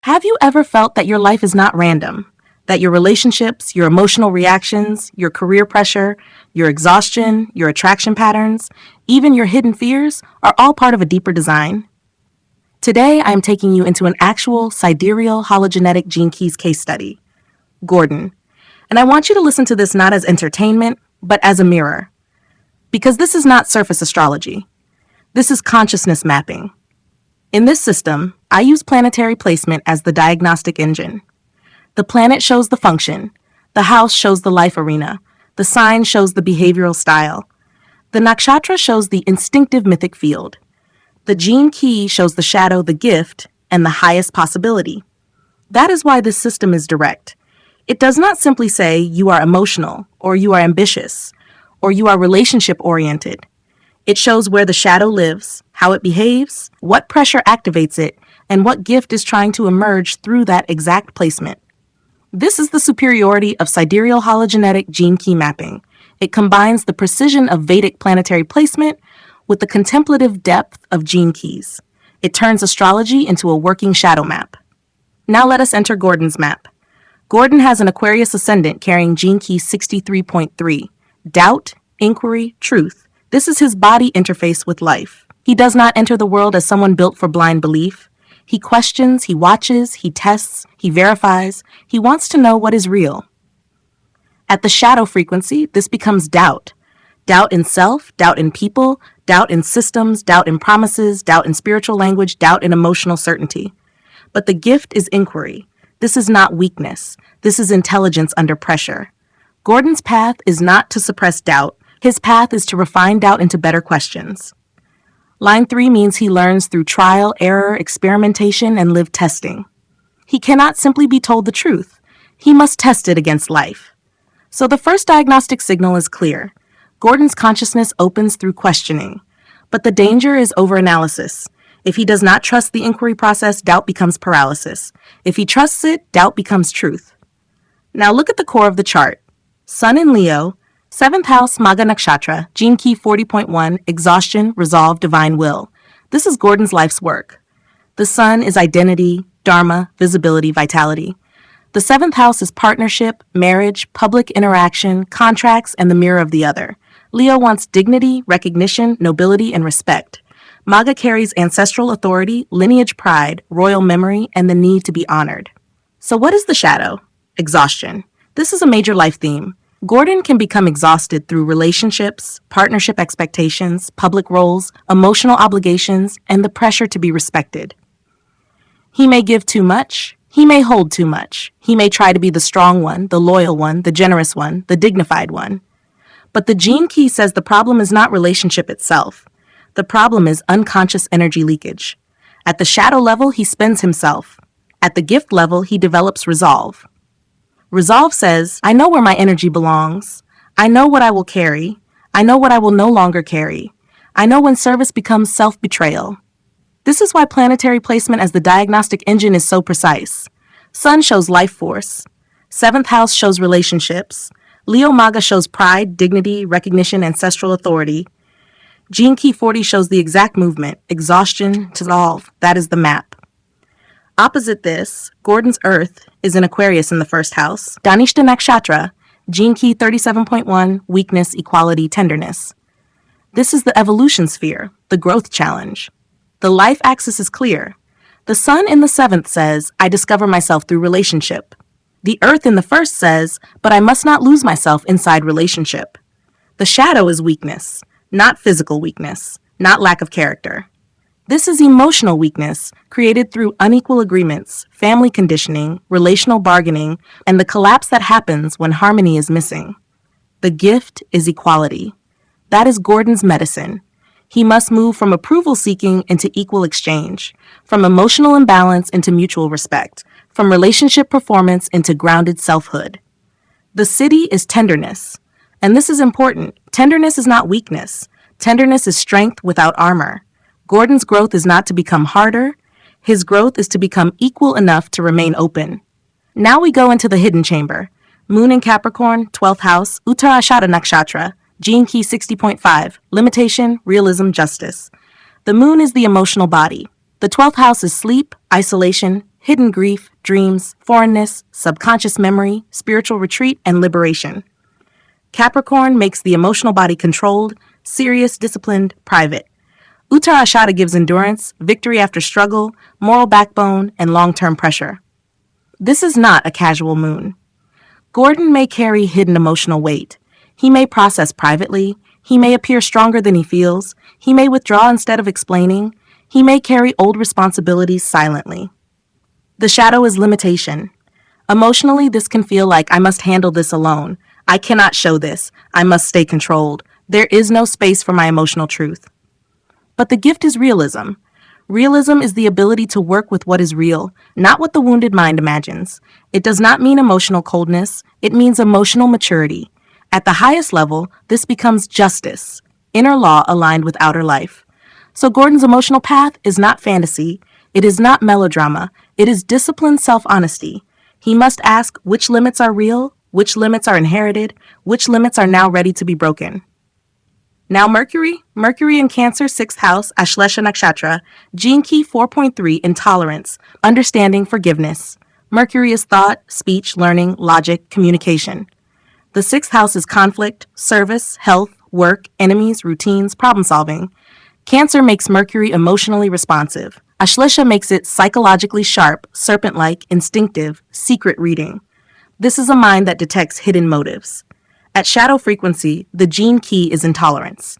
Have you ever felt that your life is not random? That your relationships, your emotional reactions, your career pressure, your exhaustion, your attraction patterns, even your hidden fears are all part of a deeper design? Today, I'm taking you into an actual sidereal hologenetic gene keys case study, Gordon. And I want you to listen to this not as entertainment, but as a mirror. Because this is not surface astrology. This is consciousness mapping. In this system, I use planetary placement as the diagnostic engine. The planet shows the function, the house shows the life arena, the sign shows the behavioral style, the nakshatra shows the instinctive mythic field, the gene key shows the shadow, the gift, and the highest possibility. That is why this system is direct. It does not simply say you are emotional, or you are ambitious, or you are relationship-oriented. It shows where the shadow lives, how it behaves, what pressure activates it, and what gift is trying to emerge through that exact placement. This is the superiority of sidereal hologenetic gene key mapping. It combines the precision of Vedic planetary placement with the contemplative depth of gene keys. It turns astrology into a working shadow map. Now let us enter Gordon's map. Gordon has an Aquarius ascendant carrying gene key 63.3, doubt, inquiry, truth. This is his body interface with life. He does not enter the world as someone built for blind belief. He questions, he watches, he tests, he verifies. He wants to know what is real. At the shadow frequency, this becomes doubt. Doubt in self, doubt in people, doubt in systems, doubt in promises, doubt in spiritual language, doubt in emotional certainty. But the gift is inquiry. This is not weakness. This is intelligence under pressure. Gordon's path is not to suppress doubt. His path is to refine doubt into better questions. Line 3 means he learns through trial, error, experimentation, and lived testing. He cannot simply be told the truth. He must test it against life. So the first diagnostic signal is clear. Gordon's consciousness opens through questioning. But the danger is overanalysis. If he does not trust the inquiry process, doubt becomes paralysis. If he trusts it, doubt becomes truth. Now look at the core of the chart. Sun in Leo, 7th house, Magha Nakshatra, gene key 40.1, exhaustion, resolve, divine will. This is Gordon's life's work. The sun is identity, dharma, visibility, vitality. The 7th house is partnership, marriage, public interaction, contracts, and the mirror of the other. Leo wants dignity, recognition, nobility, and respect. Magha carries ancestral authority, lineage pride, royal memory, and the need to be honored. So what is the shadow? Exhaustion. This is a major life theme. Gordon can become exhausted through relationships, partnership expectations, public roles, emotional obligations, and the pressure to be respected. He may give too much. He may hold too much. He may try to be the strong one, the loyal one, the generous one, the dignified one. But the gene key says the problem is not relationship itself. The problem is unconscious energy leakage. At the shadow level, he spends himself. At the gift level, he develops resolve. Resolve says, I know where my energy belongs. I know what I will carry. I know what I will no longer carry. I know when service becomes self-betrayal. This is why planetary placement as the diagnostic engine is so precise. Sun shows life force. 7th house shows relationships. Leo Magha shows pride, dignity, recognition, ancestral authority. Gene key 40 shows the exact movement, exhaustion, dissolve. That is the map. Opposite this, Gordon's Earth is in Aquarius in the 1st house. Dhanishta Nakshatra, gene key 37.1, weakness, equality, tenderness. This is the evolution sphere, the growth challenge. The life axis is clear. The sun in the 7th says, I discover myself through relationship. The earth in the 1st says, but I must not lose myself inside relationship. The shadow is weakness, not physical weakness, not lack of character. This is emotional weakness created through unequal agreements, family conditioning, relational bargaining, and the collapse that happens when harmony is missing. The gift is equality. That is Gordon's medicine. He must move from approval seeking into equal exchange, from emotional imbalance into mutual respect, from relationship performance into grounded selfhood. The city is tenderness. And this is important. Tenderness is not weakness. Tenderness is strength without armor. Gordon's growth is not to become harder. His growth is to become equal enough to remain open. Now we go into the hidden chamber. Moon in Capricorn, 12th house, Uttarashada Nakshatra, gene key 60.5, limitation, realism, justice. The moon is the emotional body. The 12th house is sleep, isolation, hidden grief, dreams, foreignness, subconscious memory, spiritual retreat, and liberation. Capricorn makes the emotional body controlled, serious, disciplined, private. Uttarashada gives endurance, victory after struggle, moral backbone, and long-term pressure. This is not a casual moon. Gordon may carry hidden emotional weight. He may process privately. He may appear stronger than he feels. He may withdraw instead of explaining. He may carry old responsibilities silently. The shadow is limitation. Emotionally, this can feel like I must handle this alone. I cannot show this. I must stay controlled. There is no space for my emotional truth. But the gift is realism. Realism is the ability to work with what is real, not what the wounded mind imagines. It does not mean emotional coldness. It means emotional maturity. At the highest level, this becomes justice, inner law aligned with outer life. So Gordon's emotional path is not fantasy. It is not melodrama. It is disciplined self-honesty. He must ask which limits are real, which limits are inherited, which limits are now ready to be broken. Now Mercury in Cancer 6th house, Ashlesha Nakshatra, gene key 4.3, intolerance, understanding, forgiveness. Mercury is thought, speech, learning, logic, communication. The 6th house is conflict, service, health, work, enemies, routines, problem solving. Cancer makes Mercury emotionally responsive. Ashlesha makes it psychologically sharp, serpent-like, instinctive, secret reading. This is a mind that detects hidden motives. At shadow frequency, the gene key is intolerance.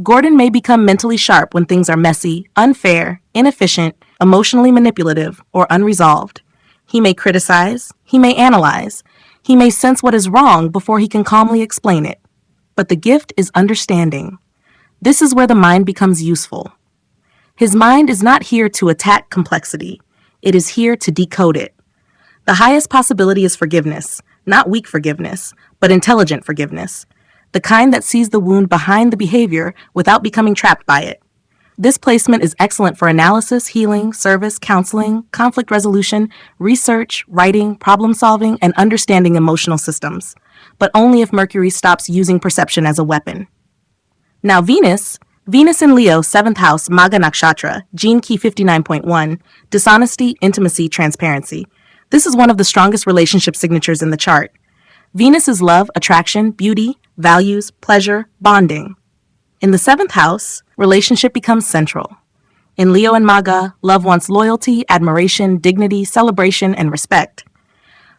Gordon may become mentally sharp when things are messy, unfair, inefficient, emotionally manipulative, or unresolved. He may criticize, he may analyze, he may sense what is wrong before he can calmly explain it. But the gift is understanding. This is where the mind becomes useful. His mind is not here to attack complexity. It is here to decode it. The highest possibility is forgiveness, not weak forgiveness, but intelligent forgiveness, the kind that sees the wound behind the behavior without becoming trapped by it. This placement is excellent for analysis, healing, service, counseling, conflict resolution, research, writing, problem solving, and understanding emotional systems, but only if Mercury stops using perception as a weapon. Now Venus in Leo, 7th house, Magha Nakshatra, gene key 59.1, dishonesty, intimacy, transparency. This is one of the strongest relationship signatures in the chart. Venus is love, attraction, beauty, values, pleasure, bonding. In the 7th house, relationship becomes central. In Leo and Magha, love wants loyalty, admiration, dignity, celebration, and respect.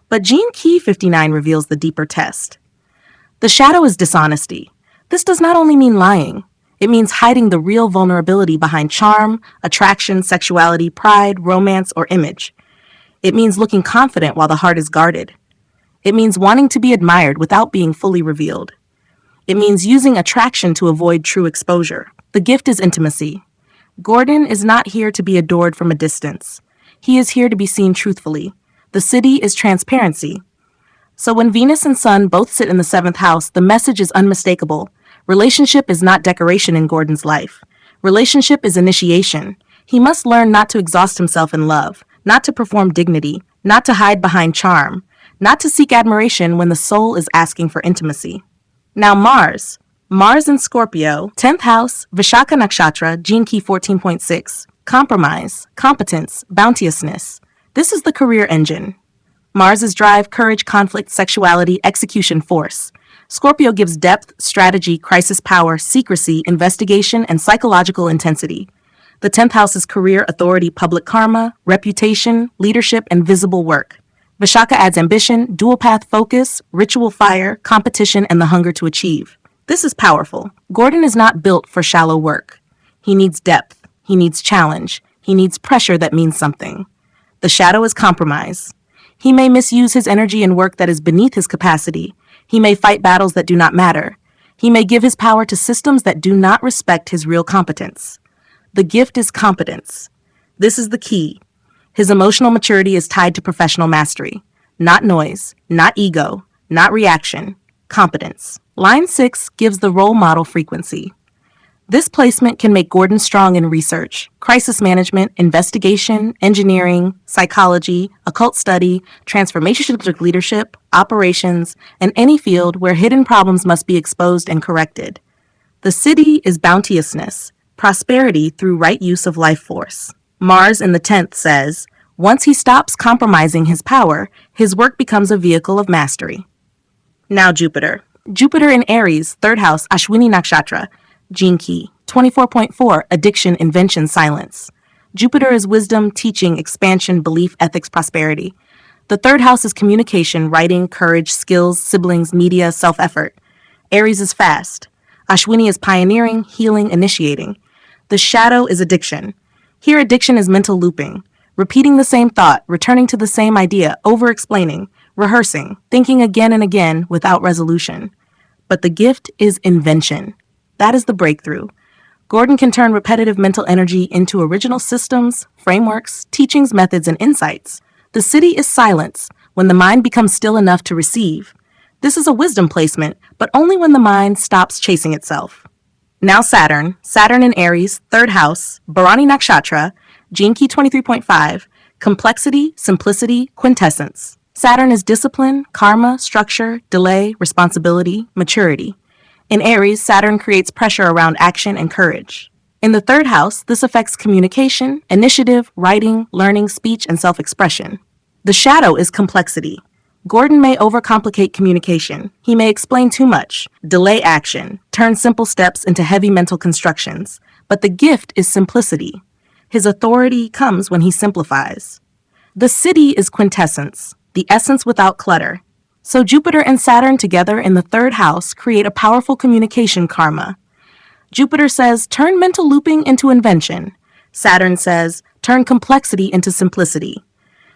But gene key 59 reveals the deeper test. The shadow is dishonesty. This does not only mean lying. It means hiding the real vulnerability behind charm, attraction, sexuality, pride, romance, or image. It means looking confident while the heart is guarded. It means wanting to be admired without being fully revealed. It means using attraction to avoid true exposure. The gift is intimacy. Gordon is not here to be adored from a distance. He is here to be seen truthfully. The city is transparency. So when Venus and Sun both sit in the 7th house, the message is unmistakable. Relationship is not decoration in Gordon's life. Relationship is initiation. He must learn not to exhaust himself in love, not to perform dignity, not to hide behind charm, not to seek admiration when the soul is asking for intimacy. Now Mars in Scorpio, 10th house, Vishaka Nakshatra, gene key 14.6, compromise, competence, bounteousness. This is the career engine. Mars is drive, courage, conflict, sexuality, execution, force. Scorpio gives depth, strategy, crisis power, secrecy, investigation, and psychological intensity. The 10th house is career, authority, public karma, reputation, leadership, and visible work. Vishaka adds ambition, dual path focus, ritual fire, competition, and the hunger to achieve. This is powerful. Gordon is not built for shallow work. He needs depth. He needs challenge. He needs pressure that means something. The shadow is compromise. He may misuse his energy in work that is beneath his capacity. He may fight battles that do not matter. He may give his power to systems that do not respect his real competence. The gift is competence. This is the key. His emotional maturity is tied to professional mastery. Not noise, not ego, not reaction. Competence. Line 6 gives the role model frequency. This placement can make Gordon strong in research, crisis management, investigation, engineering, psychology, occult study, transformational leadership, operations, and any field where hidden problems must be exposed and corrected. The city is bounteousness, prosperity through right use of life force. Mars in the 10th says, Once he stops compromising his power, his work becomes a vehicle of mastery. Now Jupiter. Jupiter in Aries, 3rd house, Ashwini Nakshatra, gene key, 24.4, addiction, invention, silence. Jupiter is wisdom, teaching, expansion, belief, ethics, prosperity. The 3rd house is communication, writing, courage, skills, siblings, media, self-effort. Aries is fast. Ashwini is pioneering, healing, initiating. The shadow is addiction. Here addiction is mental looping, repeating the same thought, returning to the same idea, over-explaining, rehearsing, thinking again and again without resolution. But the gift is invention. That is the breakthrough. Gordon can turn repetitive mental energy into original systems, frameworks, teachings, methods, and insights. The city is silence when the mind becomes still enough to receive. This is a wisdom placement, but only when the mind stops chasing itself. Now Saturn. Saturn in Aries, 3rd house, Bharani Nakshatra, gene key 23.5, complexity, simplicity, quintessence. Saturn is discipline, karma, structure, delay, responsibility, maturity. In Aries, Saturn creates pressure around action and courage. In the 3rd house, this affects communication, initiative, writing, learning, speech, and self-expression. The shadow is complexity. Gordon may overcomplicate communication. He may explain too much, delay action, turn simple steps into heavy mental constructions. But the gift is simplicity. His authority comes when he simplifies. The city is quintessence, the essence without clutter. So Jupiter and Saturn together in the 3rd house create a powerful communication karma. Jupiter says, turn mental looping into invention. Saturn says, turn complexity into simplicity.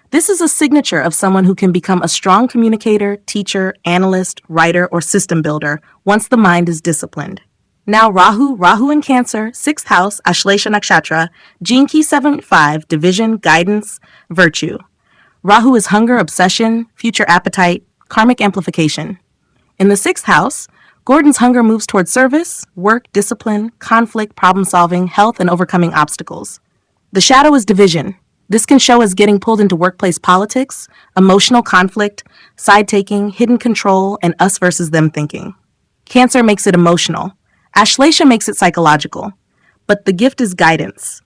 This is a signature of someone who can become a strong communicator, teacher, analyst, writer, or system builder once the mind is disciplined. Now Rahu in Cancer, 6th house, Ashlesha Nakshatra, gene key 7.5, division, guidance, virtue. Rahu is hunger, obsession, future appetite, karmic amplification. In the 6th house, Gordon's hunger moves toward service, work, discipline, conflict, problem-solving, health, and overcoming obstacles. The shadow is division. This can show as getting pulled into workplace politics, emotional conflict, side-taking, hidden control, and us versus them thinking. Cancer makes it emotional. Ashlesha makes it psychological. But the gift is guidance.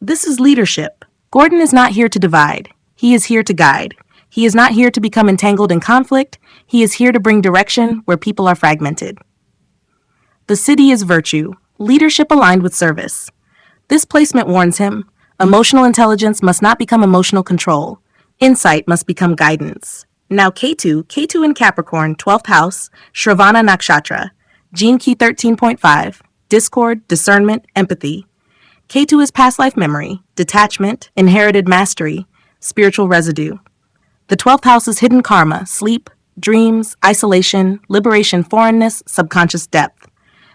This is leadership. Gordon is not here to divide. He is here to guide. He is not here to become entangled in conflict. He is here to bring direction where people are fragmented. The city is virtue, leadership aligned with service. This placement warns him, emotional intelligence must not become emotional control. Insight must become guidance. Now Ketu in Capricorn, 12th house, Shravana Nakshatra, gene key 13.5, discord, discernment, empathy. Ketu is past life memory, detachment, inherited mastery, spiritual residue. The 12th house is hidden karma, sleep, dreams, isolation, liberation, foreignness, subconscious depth.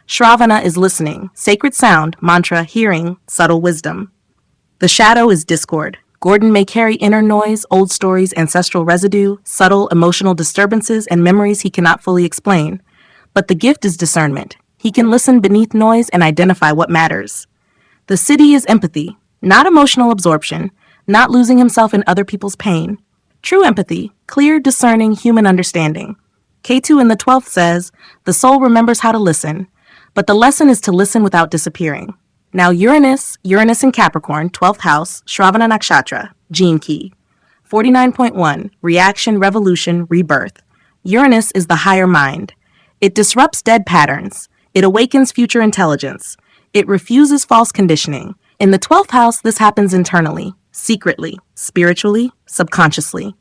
Shravana is listening, sacred sound, mantra, hearing, subtle wisdom. The shadow is discord. Gordon may carry inner noise, old stories, ancestral residue, subtle emotional disturbances, and memories he cannot fully explain. But the gift is discernment. He can listen beneath noise and identify what matters. The city is empathy, not emotional absorption, not losing himself in other people's pain. True empathy, clear, discerning, human understanding. Ketu in the 12th says, the soul remembers how to listen, but the lesson is to listen without disappearing. Now Uranus in Capricorn, 12th house, Shravana Nakshatra, gene key. 49.1, reaction, revolution, rebirth. Uranus is the higher mind. It disrupts dead patterns. It awakens future intelligence. It refuses false conditioning. In the 12th house, this happens internally, secretly, spiritually, subconsciously.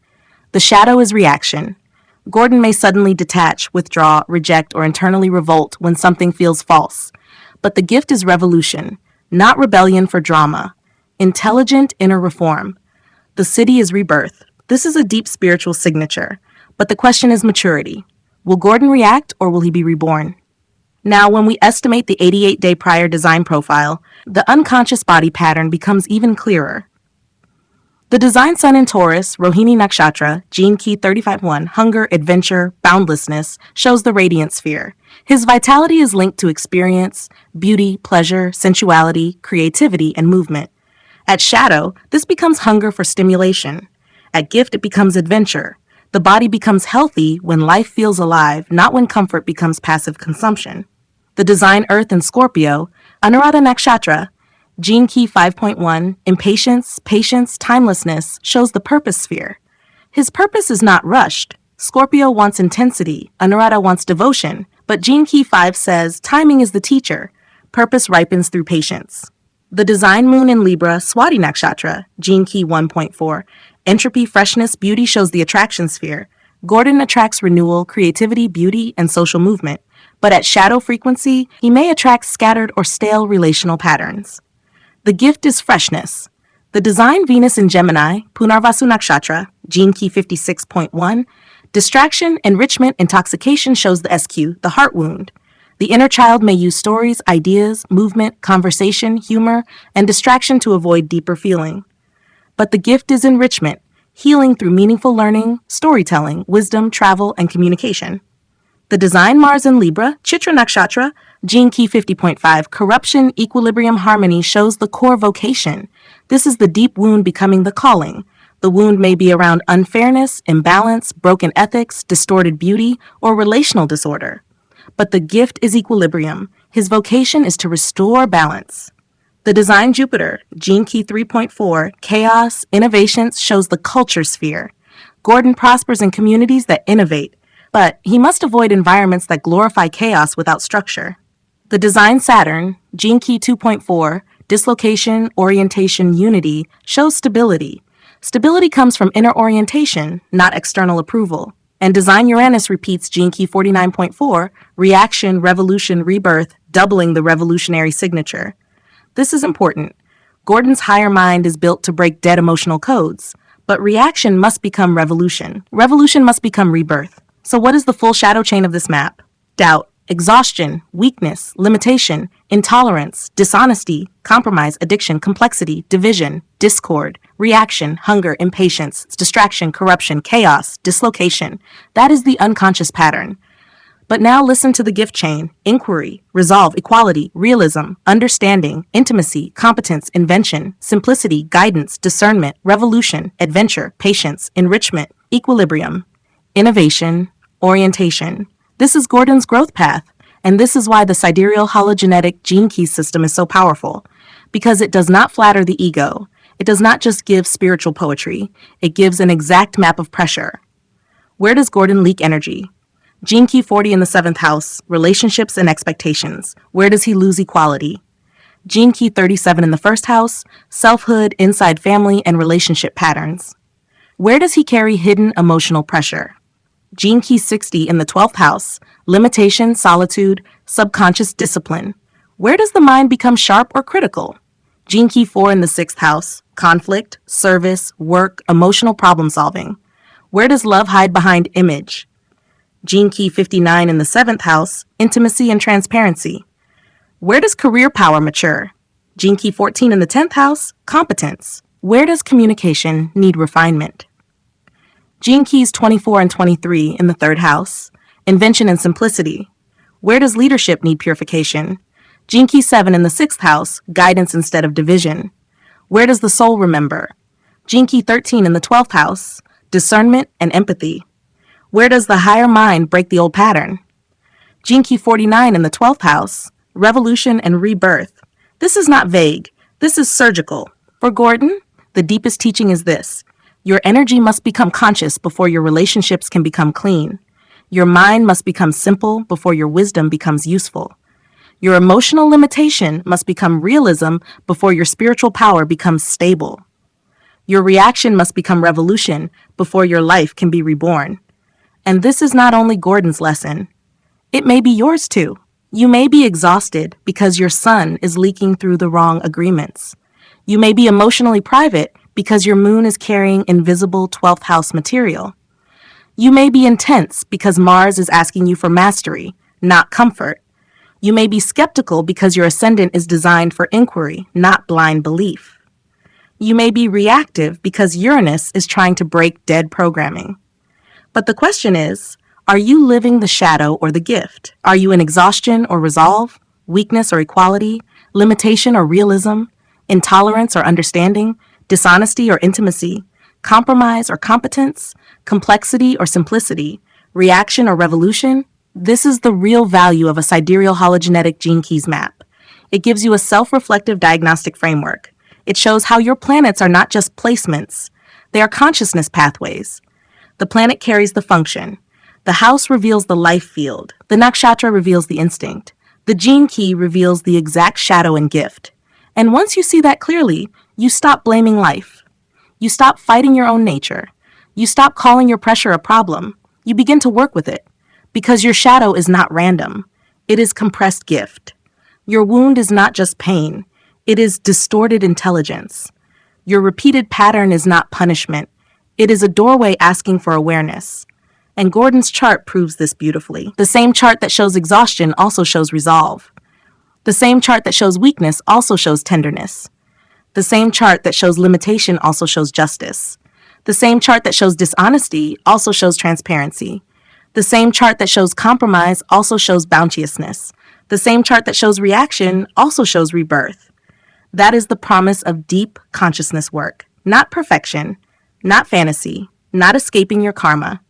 The shadow is reaction. Gordon may suddenly detach, withdraw, reject, or internally revolt when something feels false. But the gift is revolution, not rebellion for drama. Intelligent inner reform. The city is rebirth. This is a deep spiritual signature. But the question is maturity. Will Gordon react or will he be reborn? Now, when we estimate the 88-day prior design profile, the unconscious body pattern becomes even clearer. The design sun in Taurus, Rohini Nakshatra, gene key 35.1, hunger, adventure, boundlessness, shows the radiant sphere. His vitality is linked to experience, beauty, pleasure, sensuality, creativity, and movement. At shadow, this becomes hunger for stimulation. At gift, it becomes adventure. The body becomes healthy when life feels alive, not when comfort becomes passive consumption. The design earth in Scorpio, Anuradha Nakshatra, Gene Key 5.1, Impatience, Patience, Timelessness, shows the purpose sphere. His purpose is not rushed. Scorpio wants intensity, Anuradha wants devotion, but Gene Key 5 says timing is the teacher. Purpose ripens through patience. The design moon in Libra, Swati Nakshatra, Gene Key 1.4, Entropy, Freshness, Beauty shows the attraction sphere. Gordon attracts renewal, creativity, beauty, and social movement, but at shadow frequency, he may attract scattered or stale relational patterns. The gift is freshness. The design Venus in Gemini, Punarvasu Nakshatra, Gene Key 56.1, distraction, enrichment, intoxication shows the SQ, the heart wound. The inner child may use stories, ideas, movement, conversation, humor, and distraction to avoid deeper feeling. But the gift is enrichment, healing through meaningful learning, storytelling, wisdom, travel, and communication. The design Mars in Libra, Chitra Nakshatra, Gene Key 50.5, corruption, equilibrium, harmony shows the core vocation. This is the deep wound becoming the calling. The wound may be around unfairness, imbalance, broken ethics, distorted beauty, or relational disorder. But the gift is equilibrium. His vocation is to restore balance. The design Jupiter, Gene Key 3.4, chaos, innovations shows the culture sphere. Gordon prospers in communities that innovate, but he must avoid environments that glorify chaos without structure. The design Saturn, Gene Key 2.4, dislocation, orientation, unity, shows stability. Stability comes from inner orientation, not external approval. And design Uranus repeats Gene Key 49.4, reaction, revolution, rebirth, doubling the revolutionary signature. This is important. Gordon's higher mind is built to break dead emotional codes, but reaction must become revolution. Revolution must become rebirth. So what is the full shadow chain of this map? Doubt, exhaustion, weakness, limitation, intolerance, dishonesty, compromise, addiction, complexity, division, discord, reaction, hunger, impatience, distraction, corruption, chaos, dislocation. That is the unconscious pattern. But now listen to the gift chain: inquiry, resolve, equality, realism, understanding, intimacy, competence, invention, simplicity, guidance, discernment, revolution, adventure, patience, enrichment, equilibrium, innovation, orientation. This is Gordon's growth path, and this is why the Sidereal Hologenetic gene key system is so powerful, because it does not flatter the ego. It does not just give spiritual poetry, it gives an exact map of pressure. Where does Gordon leak energy? Gene Key 40 in the 7th house, relationships and expectations. Where does he lose equality? Gene Key 37 in the 1st house, selfhood, inside family, and relationship patterns. Where does he carry hidden emotional pressure? Gene Key 60 in the 12th house, limitation, solitude, subconscious discipline. Where does the mind become sharp or critical? Gene Key 4 in the 6th house, conflict, service, work, emotional problem solving. Where does love hide behind image? Gene Key 59 in the 7th house, intimacy and transparency. Where does career power mature? Gene Key 14 in the 10th house, competence. Where does communication need refinement? Gene Keys 24 and 23 in the 3rd house, invention and simplicity. Where does leadership need purification? Gene Key 7 in the 6th house, guidance instead of division. Where does the soul remember? Gene Key 13 in the 12th house, discernment and empathy. Where does the higher mind break the old pattern? Gene Key 49 in the 12th house, revolution and rebirth. This is not vague. This is surgical. For Gordon, the deepest teaching is this: your energy must become conscious before your relationships can become clean. Your mind must become simple before your wisdom becomes useful. Your emotional limitation must become realism before your spiritual power becomes stable. Your reaction must become revolution before your life can be reborn. And this is not only Gordon's lesson. It may be yours too. You may be exhausted because your sun is leaking through the wrong agreements. You may be emotionally private because your moon is carrying invisible 12th house material. You may be intense because Mars is asking you for mastery, not comfort. You may be skeptical because your ascendant is designed for inquiry, not blind belief. You may be reactive because Uranus is trying to break dead programming. But the question is, are you living the shadow or the gift? Are you in exhaustion or resolve, weakness or equality, limitation or realism, intolerance or understanding, dishonesty or intimacy, compromise or competence, complexity or simplicity, reaction or revolution? This is the real value of a sidereal hologenetic gene keys map. It gives you a self-reflective diagnostic framework. It shows how your planets are not just placements. They are consciousness pathways. The planet carries the function. The house reveals the life field. The nakshatra reveals the instinct. The gene key reveals the exact shadow and gift. And once you see that clearly, you stop blaming life. You stop fighting your own nature. You stop calling your pressure a problem. You begin to work with it. Because your shadow is not random. It is compressed gift. Your wound is not just pain. It is distorted intelligence. Your repeated pattern is not punishment. It is a doorway asking for awareness. And Gordon's chart proves this beautifully. The same chart that shows exhaustion also shows resolve. The same chart that shows weakness also shows tenderness. The same chart that shows limitation also shows justice. The same chart that shows dishonesty also shows transparency. The same chart that shows compromise also shows bounteousness. The same chart that shows reaction also shows rebirth. That is the promise of deep consciousness work. Not perfection, not fantasy, not escaping your karma,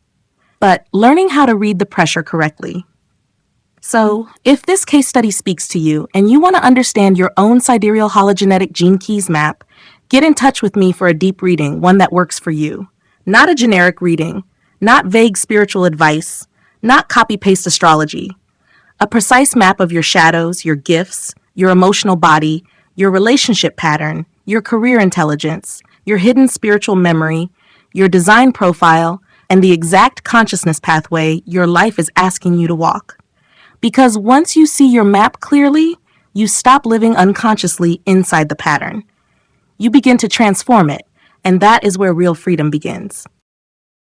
but learning how to read the pressure correctly. So, if this case study speaks to you and you want to understand your own sidereal hologenetic gene keys map, get in touch with me for a deep reading, one that works for you. Not a generic reading, not vague spiritual advice, not copy-paste astrology. A precise map of your shadows, your gifts, your emotional body, your relationship pattern, your career intelligence, your hidden spiritual memory, your design profile, and the exact consciousness pathway your life is asking you to walk. Because once you see your map clearly, you stop living unconsciously inside the pattern. You begin to transform it, and that is where real freedom begins.